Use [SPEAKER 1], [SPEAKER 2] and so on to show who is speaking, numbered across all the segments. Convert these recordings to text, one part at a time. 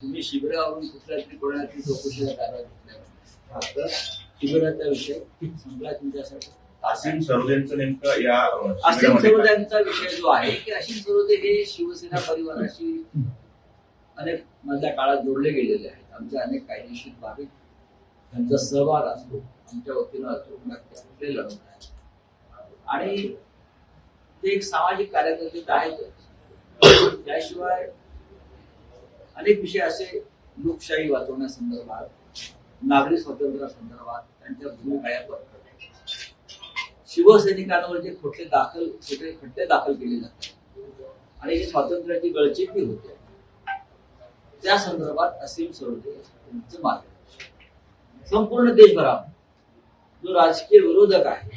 [SPEAKER 1] तुम्ही शिबिरावरून कुठल्या तरी कोणाची चौकशीला कारवाई घेतल्यावर आता शिबिराचा विषय संपला तुमच्यासाठी.
[SPEAKER 2] असीम सरोदेंचं नेमकं या
[SPEAKER 1] असीम सरोदेंचा विषय जो आहे की असीम सरोदे हे शिवसेना परिवाराशी अनेक मधल्या काळात जोडले गेलेले आहेत. आमच्या अनेक कायदेशीर बाबीत त्यांचा सहभाग असतो, आमच्या वतीनं असतो, कुठले लढवत आहे आणि ते एक सामाजिक कार्यकर्ते तर आहेतच. त्याशिवाय अनेक विषय असे लोकशाही वाचवण्यासंदर्भात, नागरी स्वातंत्र्यासंदर्भात त्यांच्या भूमिका या करतात. शिवसैनिकांवर जे खोटे खटले दाखल केले जातात आणि जी स्वातंत्र्याची गळचेपी होते त्या संदर्भात असीम सरोदे यांचं मार्गदर्शन संपूर्ण देशभरात जो राजकीय विरोधक आहे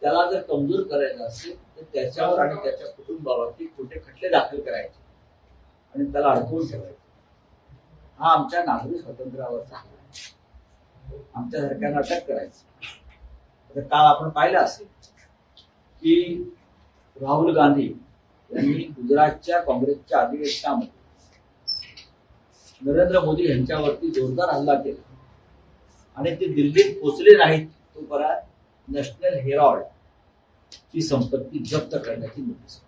[SPEAKER 1] त्याला जर कमजोर करायचं असेल तर त्याच्यावर आणि त्याच्या कुटुंबावरती खोटे खटले दाखल करायचे आणि त्याला अडकवून ठेवायचं. हा आमच्या नागरी स्वातंत्र्यावरचा हल्ला आहे. आमच्या सरकारनं अटक करायचं. तर काल आपण पाहिलं असेल की राहुल गांधी यांनी गुजरातच्या काँग्रेसच्या अधिवेशनामध्ये नरेंद्र मोदी यांच्यावरती जोरदार हल्ला केला आणि ते दिल्लीत पोहोचले नाहीत तोपर्यंत नॅशनल हेराल्ड ची संपत्ती जप्त करण्याची नोटीस.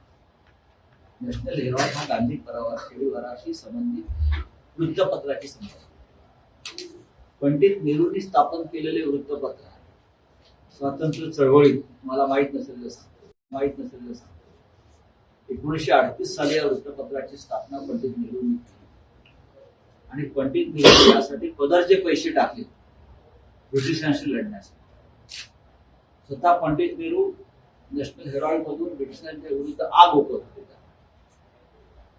[SPEAKER 1] नॅशनल हेराल्ड हा गांधी परिवाराशी संबंधित वृत्तपत्राची संबंध. पंडित नेहरूंनी स्थापन केलेले वृत्तपत्र आहे. स्वातंत्र्य चळवळीत मला माहित नसेल 1938 साली या वृत्तपत्राची स्थापना पंडित नेहरूंनी केली आणि पंडित नेहरू यासाठी पदरचे पैसे टाकले ब्रिटिशांशी लढण्यासाठी. स्वतः पंडित नेहरू नॅशनल हेराल्ड मधून ब्रिटिशांच्या विरुद्ध आग ओकत होते.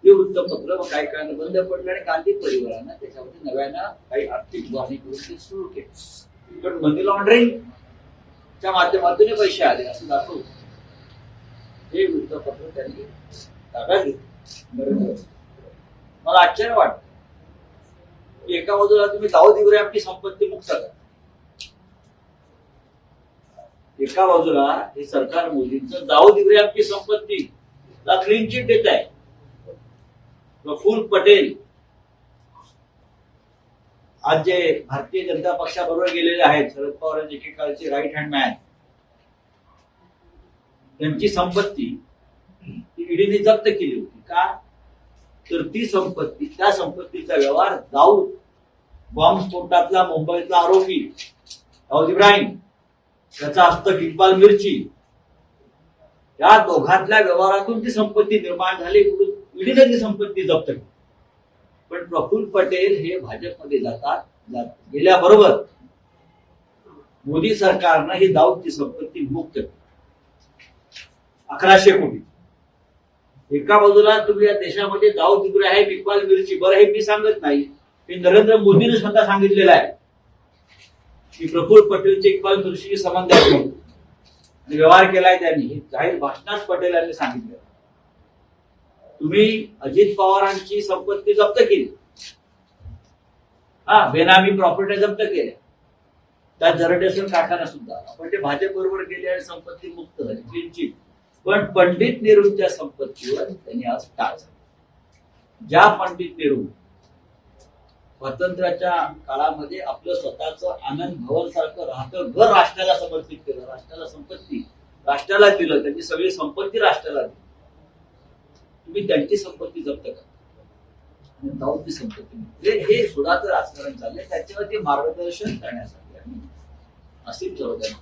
[SPEAKER 1] ते वृत्तपत्र काही काळानं बंद पडलं आणि गांधी परिवारानं त्याच्यामध्ये नव्यानं काही आर्थिक उभारणी करून ते सुरू केले. पण मनी लॉन्ड्रिंगच्या माध्यमातून पैसे आले असं दाखवून हे वृत्तपत्र त्यांनी ताब्यात घेतलं. मला आश्चर्य वाटतं की एका बाजूला तुम्ही दाऊद इब्राहिमची संपत्ती मुक्त करा, एका बाजूला हे सरकार मोदींचं दाऊद इब्राहिमची संपत्तीला क्लीन चिट देत आहे. प्रफुल्ल पटेल आज जे भारतीय जनता पक्षाबरोबर गेलेले आहेत, शरद पवार एकेकाळचे राईट हँड मॅन, त्यांची संपत्ती ईडीने जप्त केली होती. का तर ती संपत्ती, त्या संपत्तीचा व्यवहार दाऊद बॉम्बस्फोटातला मुंबईतला आरोपी दाऊद इब्राहिम, त्याचा हस्तक इक्बाल मिर्ची, या दोघांतल्या व्यवहारातून ती संपत्ती निर्माण झाली म्हणून ईडीने ती संपत्ती जप्त केली. पण प्रफुल्ल पटेल हे भाजपमध्ये गेल्याबरोबर मोदी सरकारनं ही दाऊदची संपत्ती मुक्त केली. 1100 कोटी. एका बाजूला तुम्ही या देशामध्ये दाऊद इब्राहिम, इक्बाल मिर्ची, बरं हे मी सांगत नाही, हे नरेंद्र मोदीने स्वतः सांगितलेलं आहे की प्रफुल्ल पटेलचे इक्बाल मिर्शीशी संबंध आहे आणि व्यवहार केलाय त्यांनी. हे जाहीर भाषणात पटेल यांनी सांगितलं. तुम्ही अजित पवारांची संपत्ती जप्त केली, बेनामी प्रॉपर्टी जप्त केल्या, त्या जरडेश्वर काकांना सुद्धा आपण ते भाजप बरोबर गेले आणि संपत्ती मुक्त झाली, क्लीन. पण पंडित नेहरूंच्या संपत्तीवर त्यांनी आज टाच. ज्या पंडित नेहरू स्वातंत्र्याच्या काळामध्ये आपलं स्वतःचं आनंद भवन सारखं राहतं घर राष्ट्राला समर्पित केलं, राष्ट्राला संपत्ती राष्ट्राला दिलं, त्यांची सगळी संपत्ती राष्ट्राला दिली, तुम्ही त्यांची संपत्ती जप्त करा आणि दाऊदची संपत्ती, हे सुडाचं राजकारण चाललंय. त्याच्यावरती मार्गदर्शन करण्यासाठी आम्ही असीम सरोदे